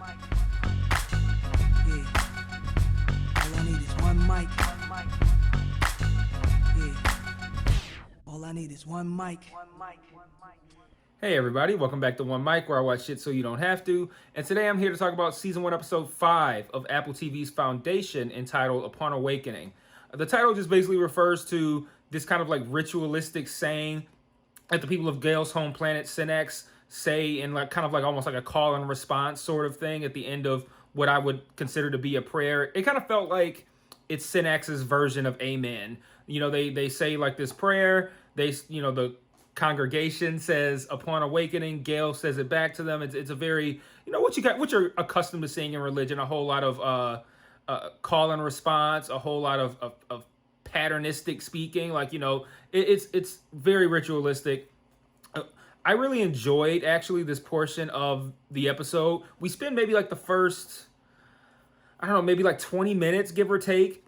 All I need is one mic. Yeah. All I need is one mic. Hey everybody, welcome back to One Mic, where I watch shit so you don't have to. And today I'm here to talk about Season 1, Episode 5 of Apple TV's Foundation, entitled Upon Awakening. The title just basically refers to this kind of like ritualistic saying that the people of Gale's home planet, Synax, say in like kind of like almost like a call and response sort of thing at the end of what I would consider to be a prayer. It kind of felt like it's Synax's version of Amen. You know, they say like this prayer, the congregation says upon awakening, Gale says it back to them. It's a very, what you're accustomed to seeing in religion, a whole lot of call and response, a whole lot of patternistic speaking. Like, it's very ritualistic. I really enjoyed actually this portion of the episode. We spend maybe like the first, I don't know, maybe like 20 minutes, give or take,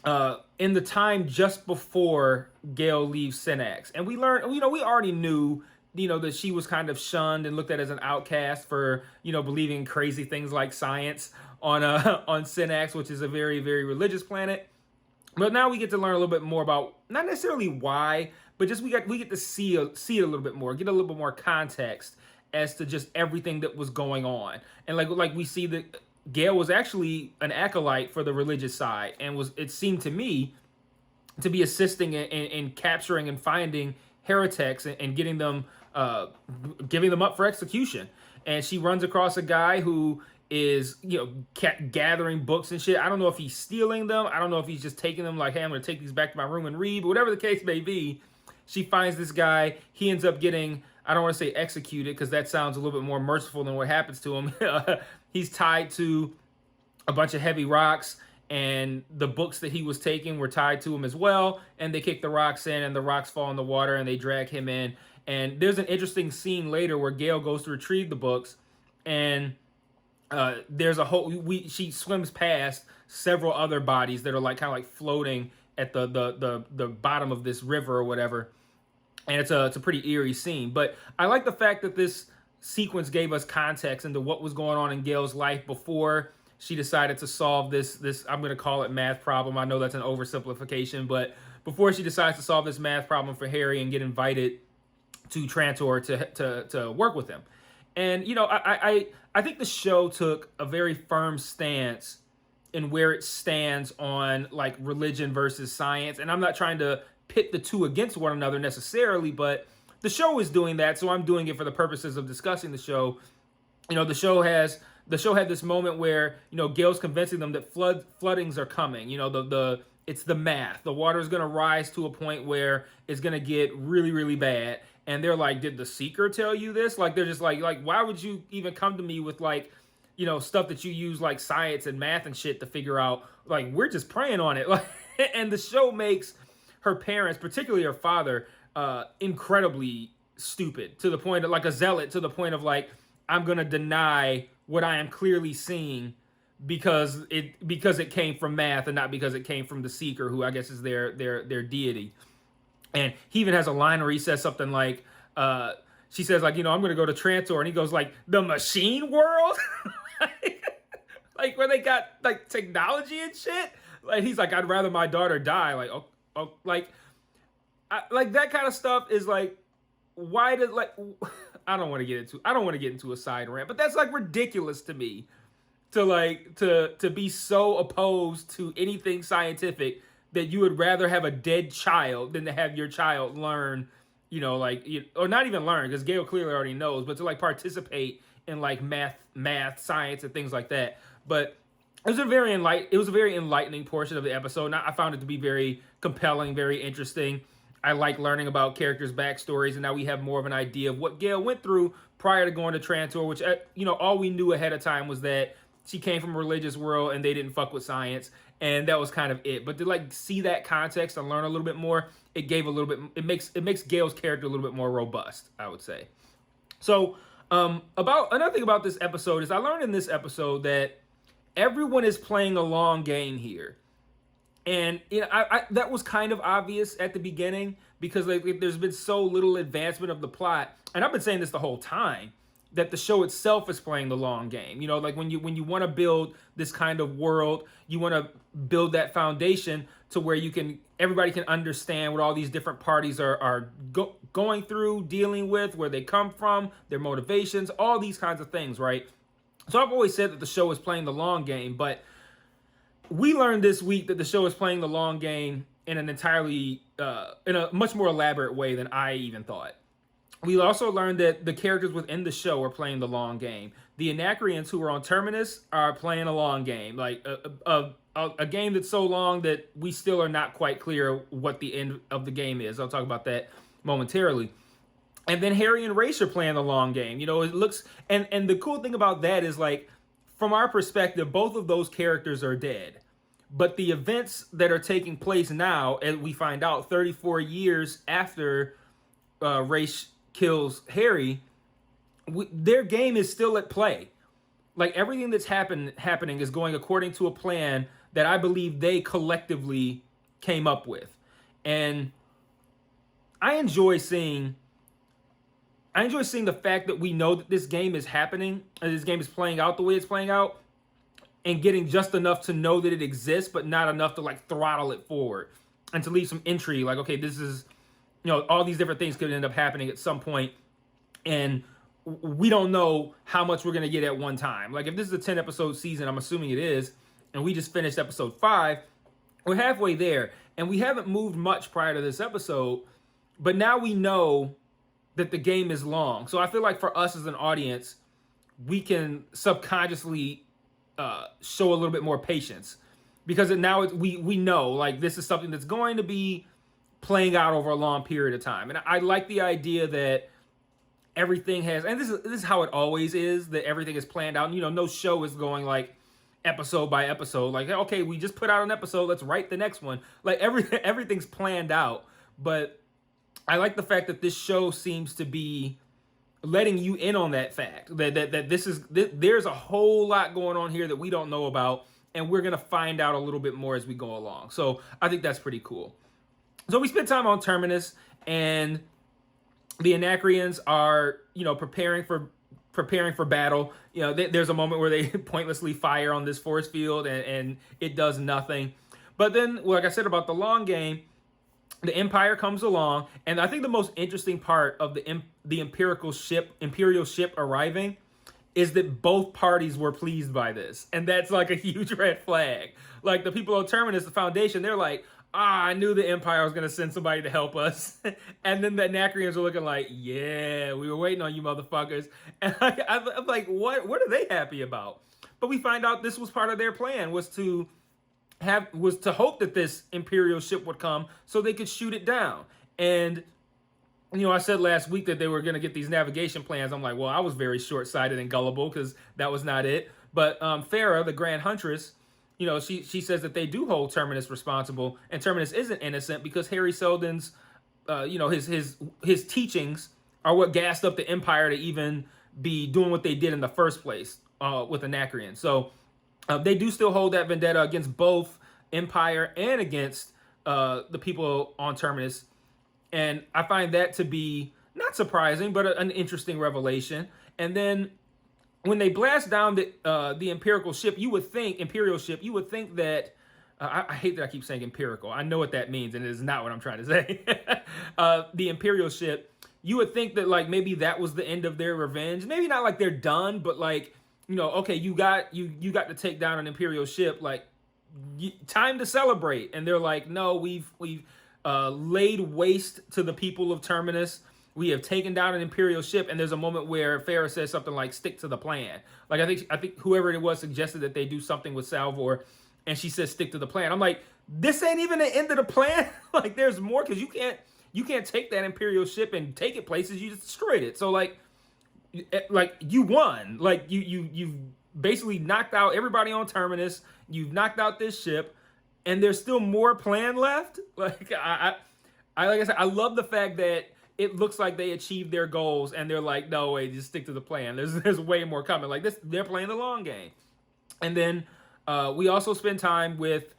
in the time just before Gale leaves Synax. And we learned, we already knew, that she was kind of shunned and looked at as an outcast for, believing crazy things like science on on Synax, which is a very, very religious planet. But now we get to learn a little bit more about, not necessarily why, but just we get to see it a little bit more, get a little bit more context as to just everything that was going on. And like we see that Gale was actually an acolyte for the religious side, and it seemed to me to be assisting in capturing and finding heretics and getting them, giving them up for execution. And she runs across a guy who is, gathering books and shit. I don't know if he's stealing them. I don't know if he's just taking them like, hey, I'm going to take these back to my room and read. But whatever the case may be, she finds this guy. He ends up getting, I don't want to say executed because that sounds a little bit more merciful than what happens to him. He's tied to a bunch of heavy rocks, and the books that he was taking were tied to him as well. And they kick the rocks in, and the rocks fall in the water, and they drag him in. And there's an interesting scene later where Gale goes to retrieve the books, and there's a whole, she swims past several other bodies that are like kind of like floating at the bottom of this river or whatever. And it's a pretty eerie scene. But I like the fact that this sequence gave us context into what was going on in Gale's life before she decided to solve this I'm going to call it math problem. I know that's an oversimplification, but before she decides to solve this math problem for Harry and get invited to Trantor to work with him. And, I think the show took a very firm stance in where it stands on like religion versus science. And I'm not trying to pit the two against one another necessarily, but the show is doing that. So I'm doing it for the purposes of discussing the show. The show had this moment where, Gale's convincing them that floodings are coming. It's the math. The water is going to rise to a point where it's going to get really, really bad. And they're like, did the Seeker tell you this? Like, they're just like, why would you even come to me with like, stuff that you use like science and math and shit to figure out? Like, we're just praying on it. Like, and the show makes her parents, particularly her father, incredibly stupid, to the point of like a zealot, to the point of like, I'm going to deny what I am clearly seeing because it came from math and not because it came from the Seeker, who I guess is their deity. And he even has a line where he says something like, she says like, I'm going to go to Trantor, and he goes like, the machine world? like where they got like technology and shit. Like, he's like, I'd rather my daughter die. Like, like that kind of stuff is like, why did like, I don't want to get into a side rant, but that's like ridiculous to me to like, to be so opposed to anything scientific that you would rather have a dead child than to have your child learn, or not even learn, because Gale clearly already knows, but to like participate in like math, science, and things like that. But it was a very enlightening portion of the episode. And I found it to be very compelling, very interesting. I like learning about characters' backstories, and now we have more of an idea of what Gale went through prior to going to Trantor, which, all we knew ahead of time was that she came from a religious world and they didn't fuck with science, and that was kind of it. But to like see that context and learn a little bit more, it makes Gale's character a little bit more robust, I would say. So about another thing about this episode is I learned in this episode that everyone is playing a long game here. And I that was kind of obvious at the beginning because like there's been so little advancement of the plot, and I've been saying this the whole time. that the show itself is playing the long game. You know, like when you want to build this kind of world, you want to build that foundation to where everybody can understand what all these different parties are going through, dealing with, where they come from, their motivations, all these kinds of things, right? So I've always said that the show is playing the long game, but we learned this week that the show is playing the long game in an entirely, in a much more elaborate way than I even thought. We also learned that the characters within the show are playing the long game. The Anacreants who are on Terminus are playing a long game, like a game that's so long that we still are not quite clear what the end of the game is. I'll talk about that momentarily. And then Harry and Race are playing the long game. You know, it looks, and the cool thing about that is, like, from our perspective, both of those characters are dead. But the events that are taking place now, as we find out 34 years after Race kills Harry, their game is still at play. Like, everything that's happening is going according to a plan that I believe they collectively came up with. And I enjoy seeing the fact that we know that this game is happening and this game is playing out the way it's playing out, and getting just enough to know that it exists, but not enough to like throttle it forward and to leave some intrigue. Like, okay, this is, you know, all these different things could end up happening at some point, and we don't know how much we're going to get at one time. Like, if this is a 10 episode season, I'm assuming it is, and we just finished episode 5, we're halfway there, and we haven't moved much prior to this episode, but now we know that the game is long. So I feel like for us as an audience, we can subconsciously show a little bit more patience, because now we know, like, this is something that's going to be playing out over a long period of time. And I like the idea that everything has, and this is how it always is, that everything is planned out. And, you know, no show is going like episode by episode, like, okay, we just put out an episode, let's write the next one. Like, everything's planned out. But I like the fact that this show seems to be letting you in on that fact, that there's a whole lot going on here that we don't know about, and we're gonna find out a little bit more as we go along. So I think that's pretty cool. So we spent time on Terminus, and the Anacreants are, you know, preparing for battle. You know, there's a moment where they pointlessly fire on this force field, and it does nothing. But then, like I said about the long game, the Empire comes along, and I think the most interesting part of the Imperial ship arriving is that both parties were pleased by this, and that's like a huge red flag. Like, the people on Terminus, the Foundation, they're like, I knew the Empire was gonna send somebody to help us, and then the Anacreants are looking like, yeah, we were waiting on you, motherfuckers. And I'm like, what are they happy about? But we find out this was part of their plan, was to hope that this Imperial ship would come so they could shoot it down. And, you know, I said last week that they were going to get these navigation plans. I'm like, well, I was very short-sighted and gullible, because that was not it. But Farah, the Grand Huntress, you know, she says that they do hold Terminus responsible, and Terminus isn't innocent, because Harry Seldon's, you know, his teachings are what gassed up the Empire to even be doing what they did in the first place with Anacreon. So they do still hold that vendetta against both Empire and against the people on Terminus. And I find that to be not surprising, but an interesting revelation. And then when they blast down the Imperial ship, you would think that, I hate that I keep saying empirical. I know what that means, and it is not what I'm trying to say. The Imperial ship, you would think that, like, maybe that was the end of their revenge. Maybe not like they're done, but, like, you know, okay, you got to take down an Imperial ship, like, time to celebrate. And they're like, no, we've laid waste to the people of Terminus. We have taken down an Imperial ship. And there's a moment where Farah says something like, stick to the plan. Like, I think whoever it was suggested that they do something with Salvor, and she says, stick to the plan. I'm like, this ain't even the end of the plan. Like, there's more, because you can't take that Imperial ship and take it places. You just destroyed it. So, like you won. Like, you've basically knocked out everybody on Terminus. You've knocked out this ship, and there's still more plan left. Like, like I said, I love the fact that it looks like they achieved their goals, and they're like, no way, just stick to the plan. There's way more coming. Like, this, they're playing the long game. And then we also spend time with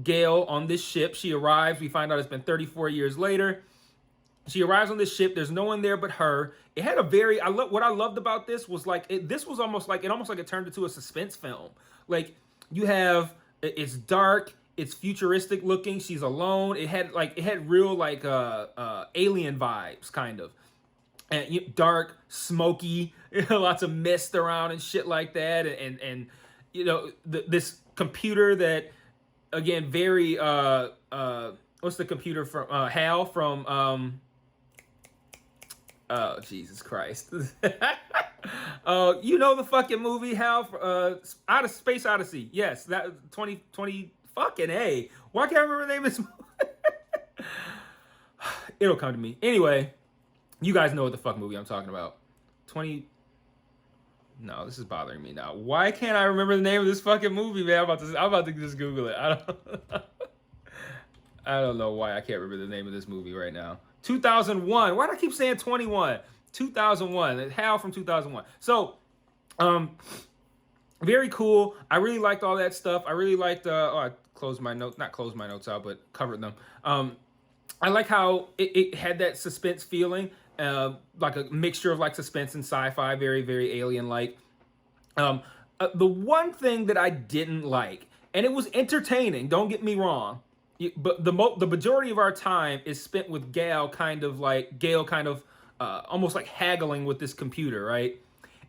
Gail on this ship. She arrives. We find out it's been 34 years later. She arrives on this ship. There's no one there but her. It had a very what I loved about this was like this was almost like it turned into a suspense film. Like you have it's dark, it's futuristic looking. She's alone. It had real like alien vibes kind of. And dark, smoky, lots of mist around and shit like that, and this computer that again very what's the computer from Hal from oh Jesus Christ you know the fucking movie Hal out of Space Odyssey. Yes, that 2020 fucking A. Why can't I remember the name of this movie? It'll come to me anyway. You guys know what the fuck movie I'm talking about. No, this is bothering me now. Why can't I remember the name of this fucking movie, man? I'm about to just Google it. I don't know why I can't remember the name of this movie right now. 2001. Why do I keep saying 21? 2001. Hal from 2001. So, very cool. I really liked all that stuff. I really liked. I closed my notes. Not closed my notes out, but covered them. I like how it had that suspense feeling. Like a mixture of like suspense and sci-fi, very, very alien-like. The one thing that I didn't like, and it was entertaining, don't get me wrong, but the majority of our time is spent with Gail kind of almost like haggling with this computer, right?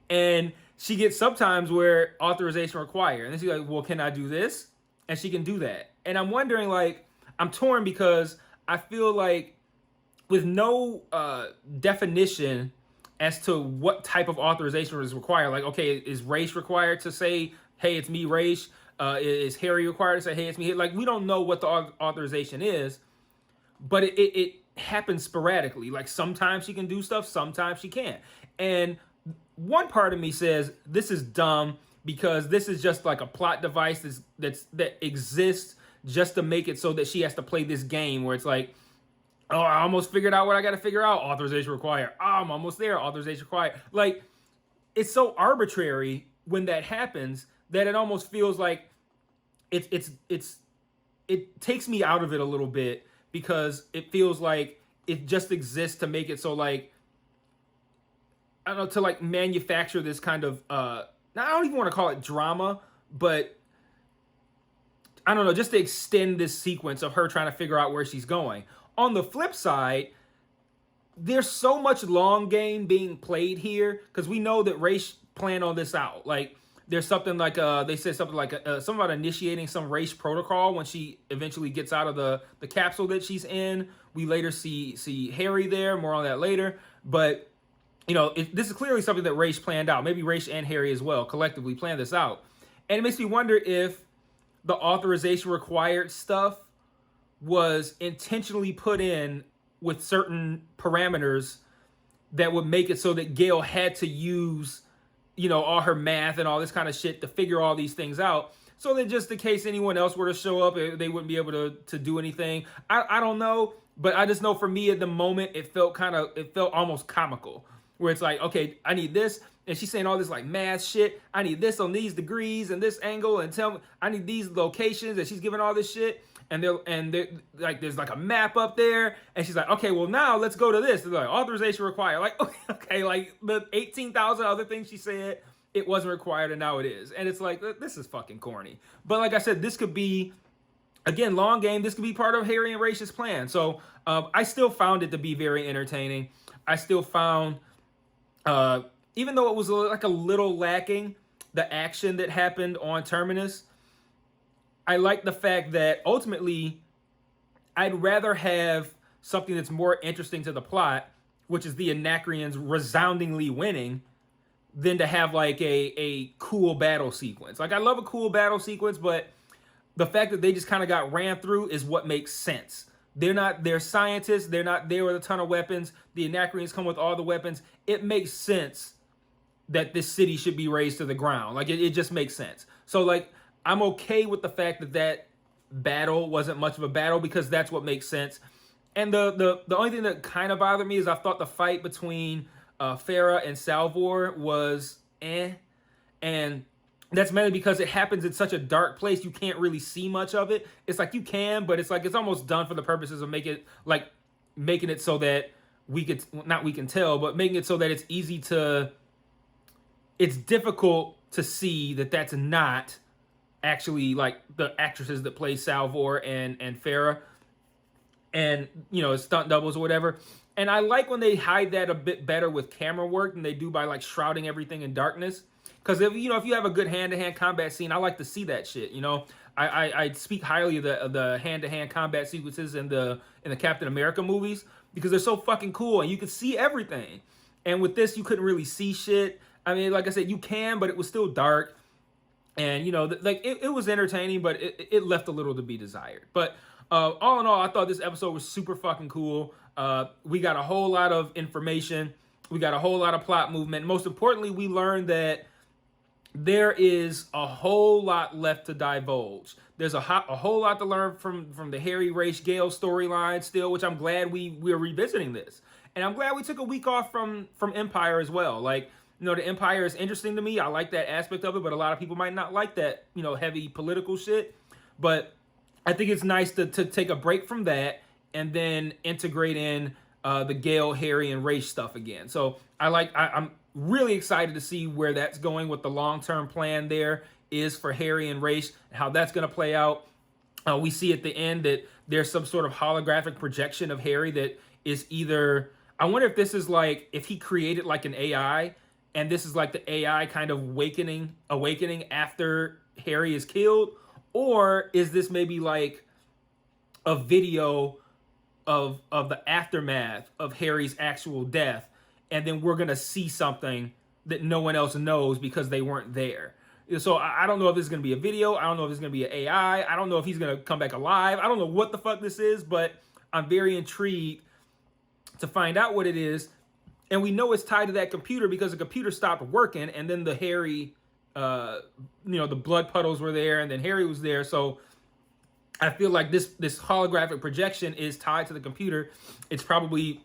And she gets sometimes where authorization required, and then she's like, well, can I do this? And she can do that. And I'm wondering, like, I'm torn because I feel like with no definition as to what type of authorization is required. Like, okay, is Raish required to say, hey, it's me, Raish? Is Harry required to say, hey, it's me? Like, we don't know what the authorization is, but it happens sporadically. Like, sometimes she can do stuff, sometimes she can't. And one part of me says, this is dumb because this is just like a plot device that exists just to make it so that she has to play this game where it's like, oh, I almost figured out what I got to figure out. Authorization required. Oh, I'm almost there. Authorization required. Like, it's so arbitrary when that happens that it almost feels like it takes me out of it a little bit because it feels like it just exists to make it so like, I don't know, to like manufacture this kind of, I don't even want to call it drama, but I don't know, just to extend this sequence of her trying to figure out where she's going. On the flip side, there's so much long game being played here because we know that Raish planned on this out. Like, there's something like they said something like something about initiating some Raish protocol when she eventually gets out of the capsule that she's in. We later see Harry there. More on that later. But this is clearly something that Raish planned out. Maybe Raish and Harry as well collectively planned this out. And it makes me wonder if the authorization required stuff was intentionally put in with certain parameters that would make it so that Gail had to use, all her math and all this kind of shit to figure all these things out. So that just in case anyone else were to show up, they wouldn't be able to do anything. I don't know, but I just know for me at the moment, it felt almost comical. Where it's like, okay, I need this. And she's saying all this like math shit. I need this on these degrees and this angle and tell me I need these locations, and she's giving all this shit. And they're like, there's like a map up there, and she's like, okay, well now let's go to this. They're like, authorization required. Like, okay, like the 18,000 other things she said, it wasn't required, and now it is. And it's like, this is fucking corny. But like I said, this could be, again, long game. This could be part of Harry and Raish's plan. So I still found it to be very entertaining. I still found, even though it was like a little lacking, the action that happened on Terminus, I like the fact that ultimately I'd rather have something that's more interesting to the plot, which is the Anacreons resoundingly winning, than to have like a cool battle sequence. Like, I love a cool battle sequence, but the fact that they just kind of got ran through is what makes sense. They're scientists. They're not there with a ton of weapons. The Anacreons come with all the weapons. It makes sense that this city should be razed to the ground. Like, it just makes sense. So like, I'm okay with the fact that battle wasn't much of a battle because that's what makes sense. And the only thing that kind of bothered me is I thought the fight between Farah and Salvor was and that's mainly because it happens in such a dark place you can't really see much of it. It's like you can, but it's like it's almost done for the purposes of making it so that we can tell, but making it so that it's difficult to see that that's not actually like the actresses that play Salvor and Farah, and stunt doubles or whatever. And I like when they hide that a bit better with camera work than they do by like shrouding everything in darkness. Because if you have a good hand-to-hand combat scene, I like to see that shit. I speak highly of the hand-to-hand combat sequences in the Captain America movies because they're so fucking cool and you can see everything. And with this, you couldn't really see shit. I mean, like I said, you can, but it was still dark. And it was entertaining, but it left a little to be desired. But all in all, I thought this episode was super fucking cool. We got a whole lot of information. We got a whole lot of plot movement. Most importantly, we learned that there is a whole lot left to divulge. There's a whole lot to learn from the Harry, Ra's, Gale storyline still, which I'm glad we're revisiting this. And I'm glad we took a week off from Empire as well. Like, the Empire is interesting to me. I like that aspect of it, but a lot of people might not like that, heavy political shit. But I think it's nice to take a break from that and then integrate in the Gale, Harry, and Ra's stuff again. So I'm really excited to see where that's going, what the long-term plan there is for Harry and Ra's, how that's going to play out. We see at the end that there's some sort of holographic projection of Harry that is either... I wonder if this is like, if he created like an AI, and this is like the AI kind of awakening after Harry is killed, or is this maybe like a video of the aftermath of Harry's actual death, and then we're gonna see something that no one else knows because they weren't there. So I don't know if this is gonna be a video. I don't know if it's gonna be an AI. I don't know if he's gonna come back alive. I don't know what the fuck this is, but I'm very intrigued to find out what it is. And we know it's tied to that computer because the computer stopped working, and then the Harry, the blood puddles were there, and then Harry was there. So I feel like this holographic projection is tied to the computer. It's probably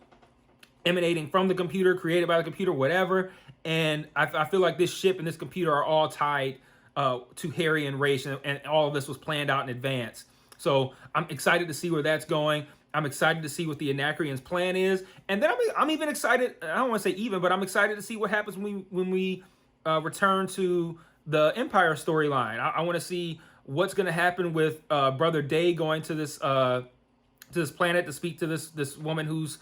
emanating from the computer, created by the computer, whatever. And I feel like this ship and this computer are all tied to Harry and Ra's, and all of this was planned out in advance. So I'm excited to see where that's going. I'm excited to see what the Anacreon's plan is. And then I'm even excited, I don't want to say even, but I'm excited to see what happens when we return to the Empire storyline. I want to see what's going to happen with Brother Day going to this planet to speak to this woman who's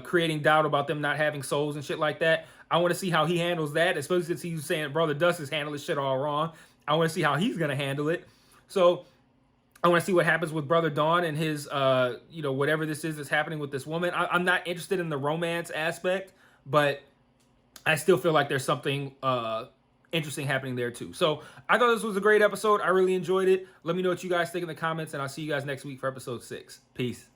creating doubt about them not having souls and shit like that. I want to see how he handles that, especially since he's saying Brother Dust is handling shit all wrong. I want to see how he's going to handle it. So I want to see what happens with Brother Dawn and his, whatever this is that's happening with this woman. I'm not interested in the romance aspect, but I still feel like there's something interesting happening there too. So I thought this was a great episode. I really enjoyed it. Let me know what you guys think in the comments, and I'll see you guys next week for episode 6. Peace.